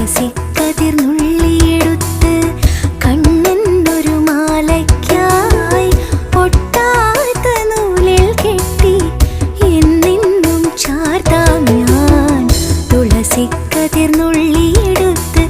തുളസിക്കതിർന്നുള്ളിയെടുത്ത് കണ്ണെന്നൊരു മാലയ്ക്കായി പൊട്ടാത്ത നൂലിൽ കെട്ടി എന്നെന്നും ചാർത്താം ഞാൻ. തുളസിക്കതിർന്നുള്ളിയെടുത്ത്